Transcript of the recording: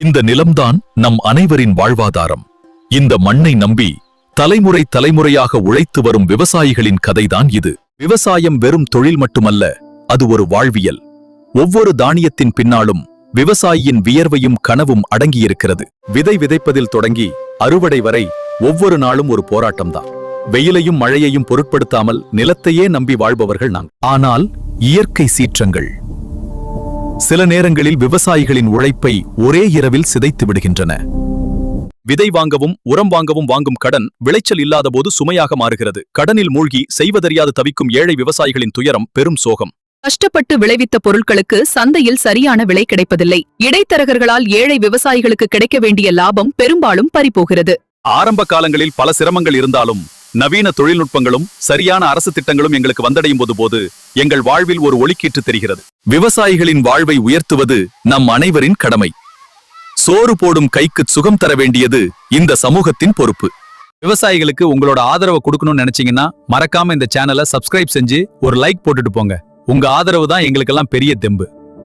இந்த நிலம்தான் நம் அனைவரின் வாழ்வாதாரம். இந்த மண்ணை நம்பி தலைமுறை தலைமுறையாக உழைத்து வரும் விவசாயிகளின் கதைதான் இது. விவசாயம் வெறும் தொழில் மட்டுமல்ல, அது ஒரு வாழ்வியல். ஒவ்வொரு தானியத்தின் பின்னாலும் விவசாயியின் வியர்வையும் கனவும் அடங்கியிருக்கிறது. விதை விதைப்பதில் தொடங்கி அறுவடை வரை ஒவ்வொரு நாளும் ஒரு போராட்டம்தான். வெயிலையும் மழையையும் பொருட்படுத்தாமல் நிலத்தையே நம்பி வாழ்பவர்கள் நாங்கள். ஆனால் இயற்கை சீற்றங்கள் சில நேரங்களில் விவசாயிகளின் உழைப்பை ஒரே இரவில் சிதைத்து விடுகின்றன. விதை வாங்கவும் உரம் வாங்கவும் வாங்கும் கடன் விளைச்சல் இல்லாதபோது சுமையாக மாறுகிறது. கடனில் மூழ்கி செய்வதறியாது தவிக்கும் ஏழை விவசாயிகளின் துயரம் பெரும் சோகம். கஷ்டப்பட்டு விளைவித்த பொருட்களுக்கு சந்தையில் சரியான விலை கிடைப்பதில்லை. இடைத்தரகர்களால் ஏழை விவசாயிகளுக்கு கிடைக்க வேண்டிய லாபம் பெரும்பாலும் பறிபோகிறது. ஆரம்ப காலங்களில் பல சிரமங்கள் இருந்தாலும் நவீன தொழில்நுட்பங்களும் சரியான அரசு திட்டங்களும் எங்களுக்கு வந்தடையும் போது எங்கள் வாழ்வில் ஒரு ஒளிக்கீற்று தெரிகிறது. விவசாயிகளின் வாழ்வை உயர்த்துவது நம் அனைவரின் கடமை. சோறு போடும் கைக்கு சுகம் தர வேண்டியது இந்த சமூகத்தின் பொறுப்பு. விவசாயிகளுக்கு உங்களோட ஆதரவை கொடுக்கணும்னு நினைச்சீங்கன்னா மறக்காம இந்த சேனலை சப்ஸ்கிரைப் செஞ்சு ஒரு லைக் போட்டுட்டு போங்க. உங்க ஆதரவு தான் எங்களுக்கெல்லாம் பெரிய தெம்பு.